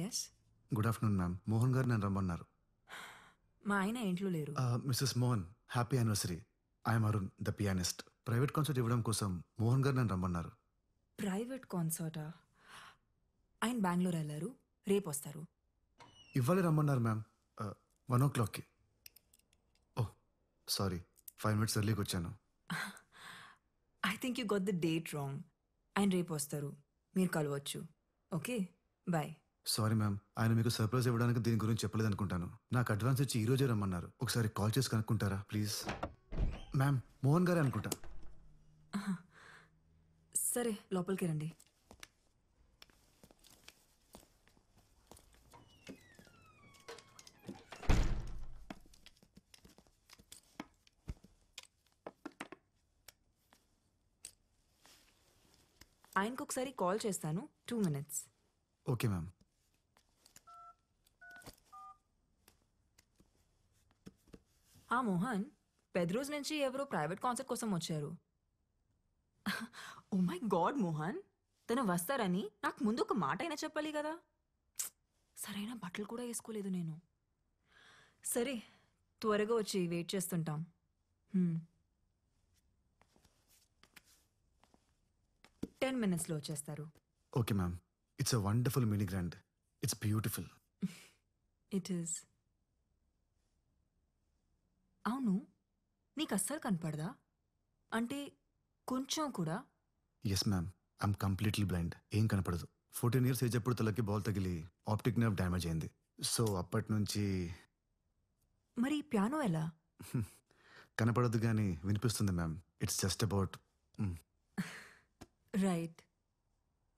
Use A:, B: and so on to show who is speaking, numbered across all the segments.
A: Yes.
B: Good afternoon ma'am. Mohan garu నన్ను రమ్మన్నారు.
A: మా ఆయన ఇంట్లో లేరు.
B: Mrs Mohan, happy anniversary. I'm Arun, the pianist. Private concert ఇవ్వడం కోసం మోహన్ గారు నన్ను రమ్మన్నారు.
A: ప్రైవేట్ కాన్సర్టా? ఆయన బెంగళూరు వెళ్ళారు, రేపు వస్తారు.
B: ఇవ్వాలి రమ్మన్నారు మ్యామ్. 1 o'clockకి. ఓహ్ సారీ, 5 minutes ఎర్లీకి వచ్చాను.
A: I think you got the date wrong. ఆయన రేపు వస్తారు, మీరు కలవచ్చు. Okay, bye.
B: సారీ మ్యామ్, ఆయన మీకు సర్ప్రైజ్ ఇవ్వడానికి దీని గురించి చెప్పలేదు అనుకుంటాను. నాకు అడ్వాన్స్ ఇచ్చి ఈ రోజే రమ్మన్నారు. ఒకసారి కాల్ చేసి కనుక్కుంటారా ప్లీజ్? మ్యామ్, మోహన్ గారే అనుకుంటా.
A: సరే, లోపలికి రండి. ఆయనకు ఒకసారి కాల్ చేస్తాను. 2 minutes.
B: Okay ma'am.
A: మోహన్, పెద్ద రోజు నుంచి ఎవరో ప్రైవేట్ కాన్సర్ట్ కోసం వచ్చారు. ఓ మై గాడ్ మోహన్, తను వస్తారని నాకు ముందు ఒక మాట అయినా చెప్పాలి కదా. సరైన బట్టలు కూడా వేసుకోలేదు నేను. సరే, త్వరగా వచ్చి వెయిట్ చేస్తుంటాం. 10 minutesలో వచ్చేస్తారు.
B: Okay ma'am. It's a wonderful mini grand. It's beautiful.
A: It is. అవును, నీకు అస్సలు కనపడదా? అంటే కొంచెం కూడా?
B: Yes ma'am, I'm completely blind. ఏం కనపడదు. 14 years ఏజ్ అప్పుడు తలకి బాల్ తగిలి ఆప్టిక్ నర్వ్ డ్యామేజ్ అయింది. సో అప్పటి నుంచి
A: మరి పియానో ఎలా?
B: కనపడదు కానీ వినిపిస్తుంది ma'am. It's just about.
A: Right,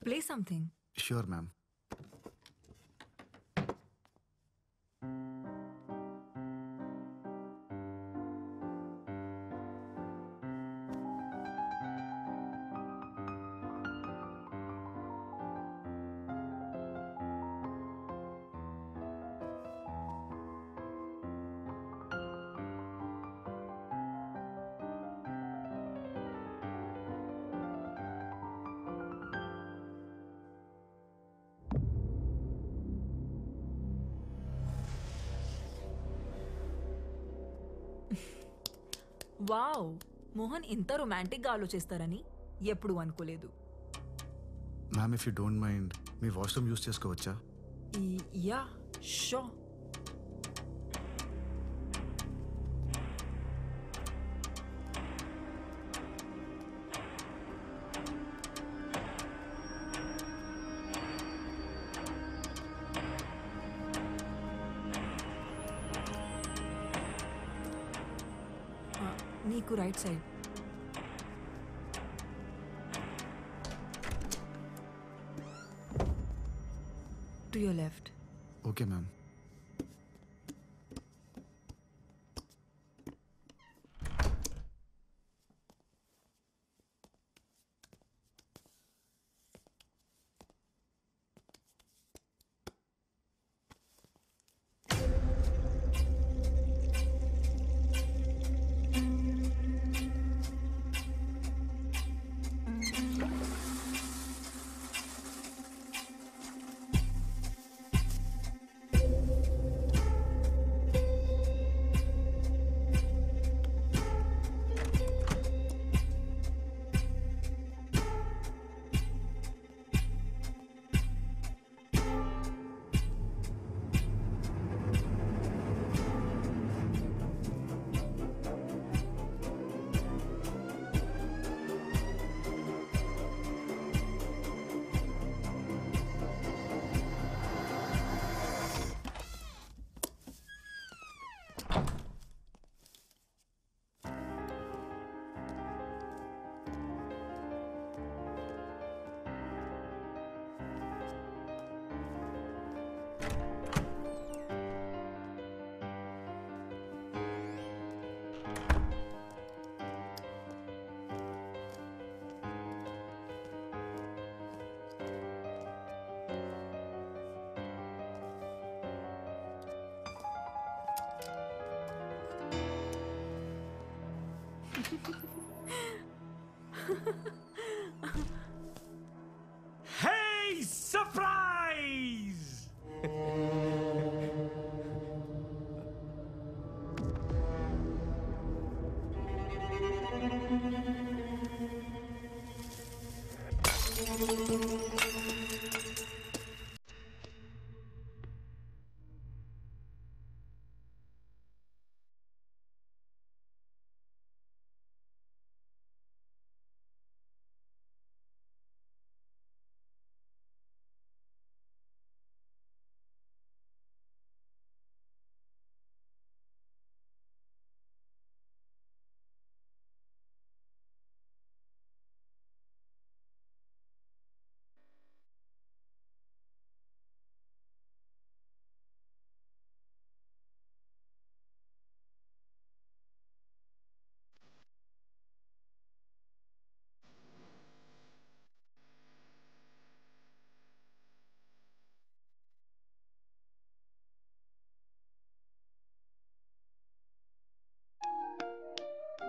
A: play something.
B: Sure ma'am.
A: Wow, Mohan ఇంత రొమాంటిక్గా ఆలోచిస్తారని ఎప్పుడు అనుకోలేదు.
B: Ma'am, if you don't mind me washroom use చేసుకోవచ్చా?
A: Yeah, sure. నీకు right side. To your left.
B: Okay ma'am.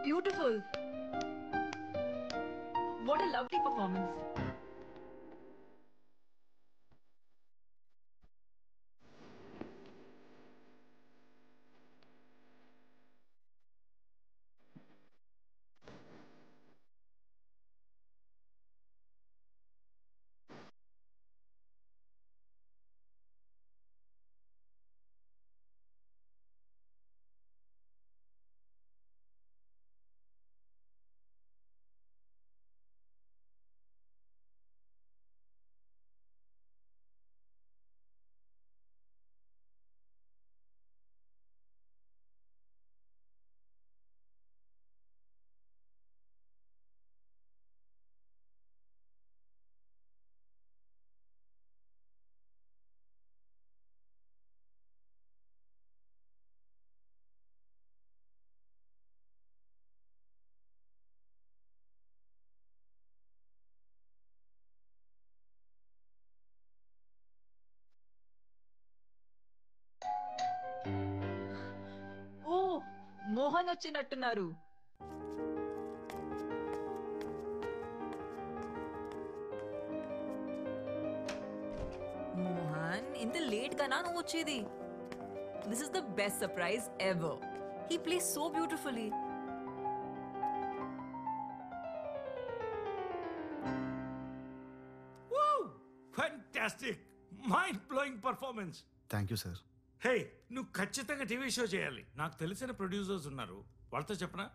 A: Beautiful. What a lovely performance. Oh, Mohan వచ్చినట్టున్నారు. మోహన్, ఇంత late గానా నువ్వు వచ్చేది? This is the best surprise ever. He plays so beautifully.
C: Fantastic, mind blowing performance.
B: Thank you sir.
C: Hey, నువ్వు ఖచ్చితంగా TV show చేయాలి. నాకు తెలిసిన ప్రొడ్యూసర్స్ ఉన్నారు, వాళ్ళతో చెప్పనా?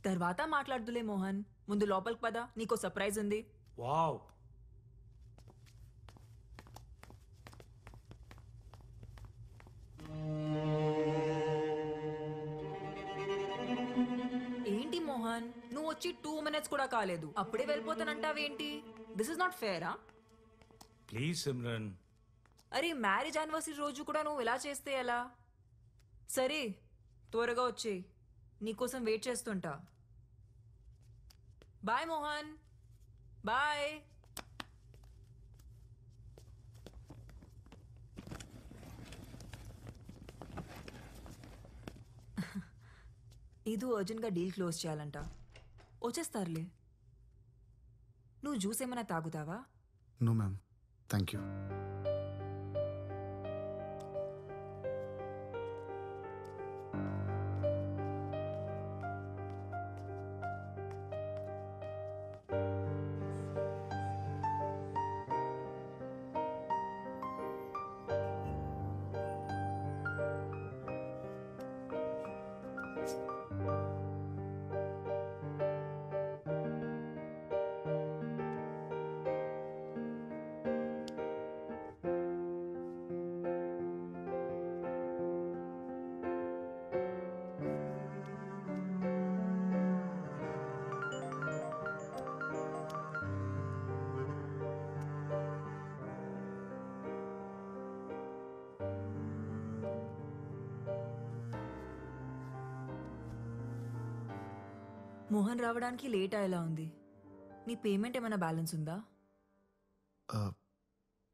A: తర్వాత మాట్లాడుదులే మోహన్, ముందు లోపలికి పద, నీకో సర్ప్రైజ్ ఉంది.
C: వావ్.
A: ఏంటి మోహన్, నువ్వు వచ్చి 2 minutes కూడా కాలేదు, అప్పుడే వెళ్ళిపోతానంటావేంటి? దిస్ ఇస్ నాట్ ఫేరా?
C: ప్లీజ్ సిమ్రన్.
A: అరే, మ్యారేజ్ యానివర్సరీ రోజు కూడా నువ్వు ఇలా చేస్తే ఎలా? సరే, త్వరగా వచ్చేయ్, నీకోసం వెయిట్ చేస్తుంటా. Bye Mohan, bye. ఏదో అర్జెంట్గా డీల్ క్లోజ్ చేయాలంట. వచ్చేస్తారులే. నువ్వు జ్యూస్ ఏమైనా తాగుతావా?
B: No ma'am, thank you.
A: Mohan రావడానికి లేట్ అయ్యేలా ఉంది. నీ పేమెంట్ ఏమైనా బ్యాలెన్స్ ఉందా?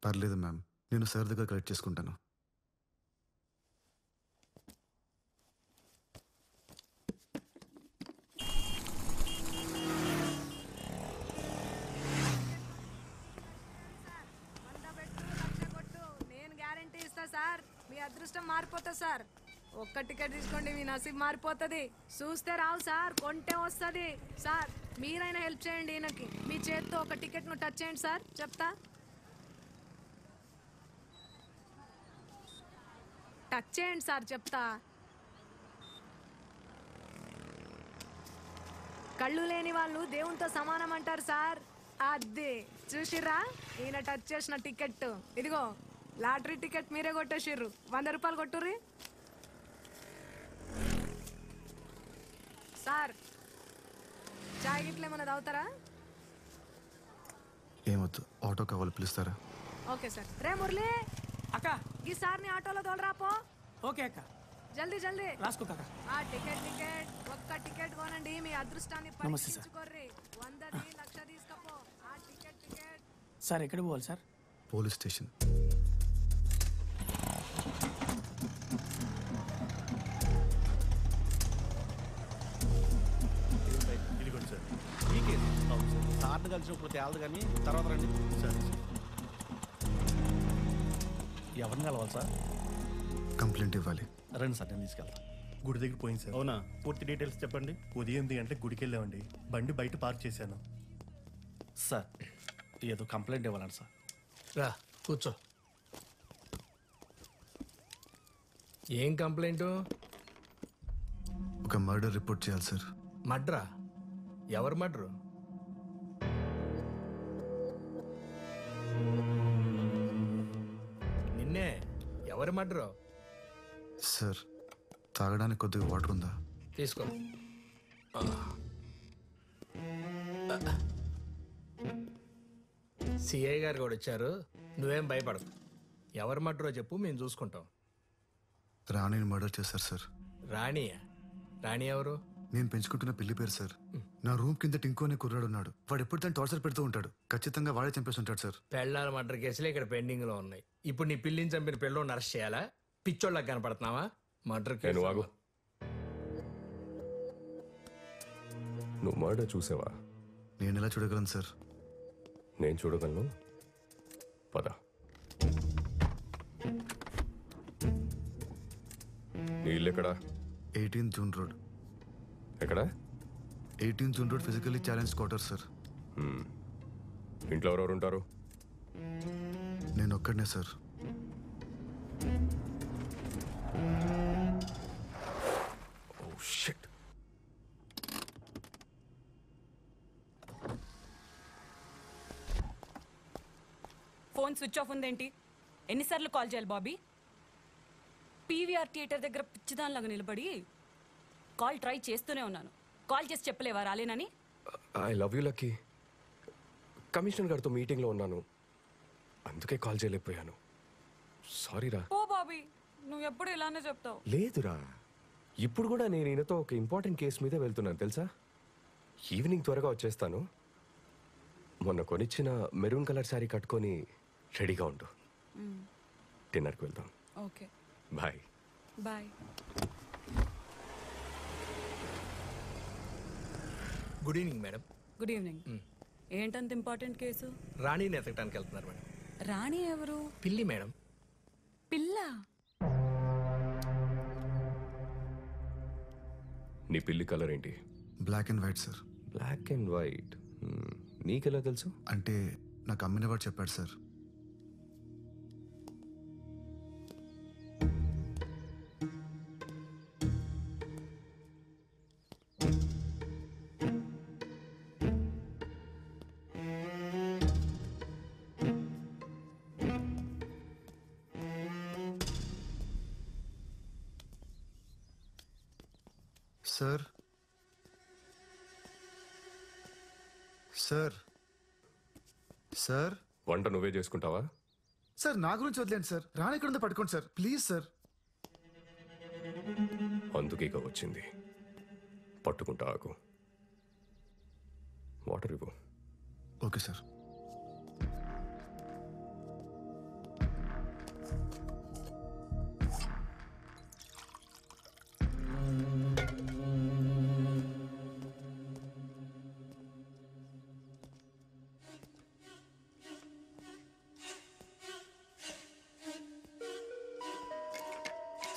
B: పర్లేదు మ్యామ్, నేను సార్ దగ్గర కలెక్ట్ చేసుకుంటాను.
D: నేను గ్యారెంటీ ఇస్తా సార్, మీ అదృష్టం మారిపోతా సార్. ఒక్క టికెట్ తీసుకోండి, మీ నసీబ్ మారిపోతుంది. చూస్తే రావు సార్, కొంటే వస్తుంది సార్. మీరైనా హెల్ప్ చేయండి ఈయనకి. మీ చేత్తో ఒక టికెట్ ను టచ్ చేయండి సార్, చెప్తా. టచ్ చేయండి సార్, చెప్తా. కళ్ళు లేని వాళ్ళు దేవునితో సమానం అంటారు సార్. అది చూసిర్రా, ఈయన టచ్ చేసిన టికెట్ ఇదిగో. లాటరీ టికెట్ మీరే కొట్టేసిర్రు. 100 రూపాయలు కొట్టుర్రి సార్. చాయ్ గిట్ల ఏమైనా తాగుతారా?
B: ఏమొద్దు, ఆటో కావాలి, పిలుస్తారా?
D: Okay sir. రే మురళి
E: అక్క.
D: ఈ సార్ని ఆటోలో తోలరాపో.
E: ఓకే అక్క.
D: జల్దీ జల్దీ
E: రాసుకో కాక.
D: ఆ టికెట్ ఒక్క టికెట్ కొనండి, మీ అదృష్టాన్ని
E: నమస్తే సార్.
D: పరీక్షించుకోర్రి. 100 1,00,000 తీసుకపో. ఆ టికెట్
E: సార్ ఎక్కడికి పోవాలి సార్?
B: Police station.
F: కలిసినప్పుడు తేలదు కానీ తర్వాత రండి. సరే ఎవరిని కలవాలి సార్?
B: కంప్లైంట్ ఇవ్వాలి.
F: రండి సార్, నేను తీసుకెళ్తాను.
G: గుడి దగ్గర పోయింది సార్.
F: అవునా?
G: పూర్తి డీటెయిల్స్ చెప్పండి. ఉదయం 8 గంటలకు గుడికి వెళ్ళామండి. బండి బయట పార్క్ చేశాను.
F: సార్ ఏదో కంప్లైంట్ ఇవ్వాలండి సార్.
H: రా కూర్చో. ఏం కంప్లైంట్?
B: ఒక మర్డర్ రిపోర్ట్ చేయాలి సార్.
H: మడ్రా? ఎవరు మడ్రు? నిన్నే. ఎవరు మడ్రు?
B: సార్ తాగడానికి కొద్దిగా వాటర్ ఉందా?
H: తీసుకో. సిఐ గారు కూడా వచ్చారు, నువ్వేం భయపడకు. ఎవరు మడ్రో చెప్పు, మేము చూసుకుంటాం.
B: రాణిని మర్డర్ చేశారు సార్.
H: రాణియా? రాణి ఎవరు?
B: నేను పెంచుకుంటున్న పిల్లి పేరు సార్. నా రూమ్ కింద టింకు అనే కుర్రాడు ఉన్నాడు. వాడు ఎప్పుడు తను టార్చర్ పెడుతూ ఉంటాడు. ఖచ్చితంగా వాడే చంపేసి ఉంటాడు సార్.
H: పెళ్ళాల మర్డర్ కేసులే ఇక్కడ పెండింగ్ లో ఉన్నాయి. ఇప్పుడు నీ పిల్లిని చంపిన పిల్లని అరెస్ట్ చేయాలా? పిచ్చోళ్ళకి కనపడుతున్నావా? Murder case.
I: నువ్వు మర్డర్ చూసావా?
B: నేను ఎలా చూడగలను సార్?
I: నేను చూడగలను. పద. నీ ఇల్లు ఎక్కడా?
B: 18 జూన్ రోడ్.
I: ఎక్కడా?
B: 18 June road physically challenge quarter sir.
I: ఇంట్లో ఎవరెవరు ఉంటారు?
B: నేను ఒక్కడనే sir.
I: Oh shit.
J: Phone switch off ఉందేంటి? ఎన్నిసార్లు కాల్ చేయాలి బాబీ? పీవీఆర్ థియేటర్ దగ్గర పిచ్చిదానిలాగా నిలబడి కాల్ ట్రై చేస్తూనే ఉన్నాను. కాల్ చేసి చెప్పలేవా రాలేనని?
I: I love you Lucky. Commissioner గారితో మీటింగ్లో ఉన్నాను, అందుకే కాల్ చేయలేకపోయాను. సారీరా.
J: ఓ బాబీ, నువ్వు ఎప్పుడు ఇలానే చెప్తావు.
I: లేదురా, ఇప్పుడు కూడా నేను ఈయనతో ఒక ఇంపార్టెంట్ కేసు మీద వెళ్తున్నాను తెలుసా. ఈవినింగ్ త్వరగా వచ్చేస్తాను. మొన్న కొనిచ్చిన మెరూన్ కలర్ శారీ కట్టుకొని రెడీగా ఉండు. డిన్నర్కి వెళ్దాం.
J: Okay
I: bye.
J: Bye.
H: Good evening madam.
J: Good evening. ఏంటంత ఇంపార్టెంట్ కేసు?
H: రాణిని ఎతకడానికి వెళ్తున్నారు మేడం.
J: రాణి ఎవరు?
H: పిల్లి మేడం.
J: పిల్ల?
I: నీ పిల్లి కలర్ ఏంటి?
B: Black and white sir.
I: Black and white. నీకెలా తెలుసు?
B: అంటే నాకు అమ్మినవాడు చెప్పాడు సార్. సార్ సార్ సార్
I: వంట నువ్వే చేసుకుంటావా?
B: సార్ నా గురించి వదిలేండి సార్. రాణి ఎక్కడ ఉందో పట్టుకోండి సార్ ప్లీజ్ సార్.
I: అందుకే ఇక వచ్చింది. పట్టుకుంటా ఆకు. వాటర్ ఇవ్వు.
B: Okay sir.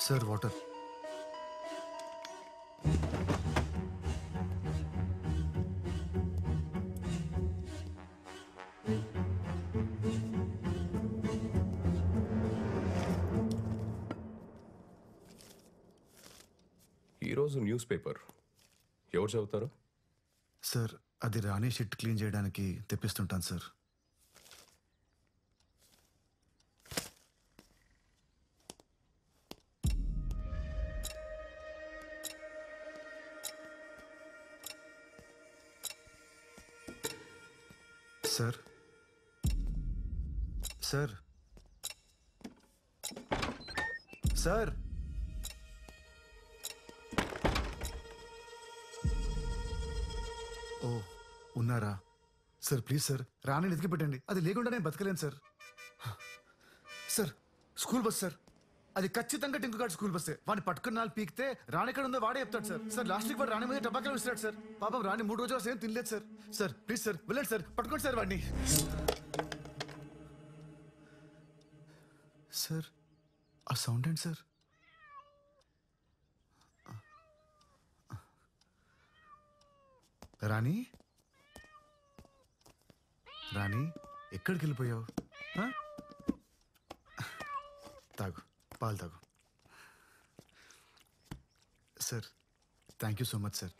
B: Sir water.
I: ఈరోజు న్యూస్ పేపర్ ఎవరు చదువుతారు?
B: సార్ అది రాణి షిట్ క్లీన్ చేయడానికి తెప్పిస్తుంటాను సార్. సార్ సార్ సార్ ఓ ఉన్నారా సార్? ప్లీజ్ సార్ రాణిని ఎతికి పెట్టండి. అది లేకుండా నేను బతకలేను sir. Sir school bus sir. అది ఖచ్చితంగా టింకు గారి స్కూల్ బస్సే. వాడిని పట్టుకున్న వాళ్ళు పీకితే రాణి ఎక్కడ ఉందో వాడే చెప్తాడు సార్. సార్ లాస్ట్ వీక్ వాడు రాణి మీద టబాకాలు విసిరాడు సార్. పాపం రాణి 3 రోజులు అసలు ఏం తినలేదు సార్. సార్ ప్లీజ్ సార్ వెళ్ళండి సార్, పట్టుకోండి సార్ వాడిని. సార్ ఆ సౌండ్ ఏంటి సార్? రాణి, రాణి ఎక్కడికి వెళ్ళిపోయావు? తాగు, పాలు తాగు. Sir thank you so much sir.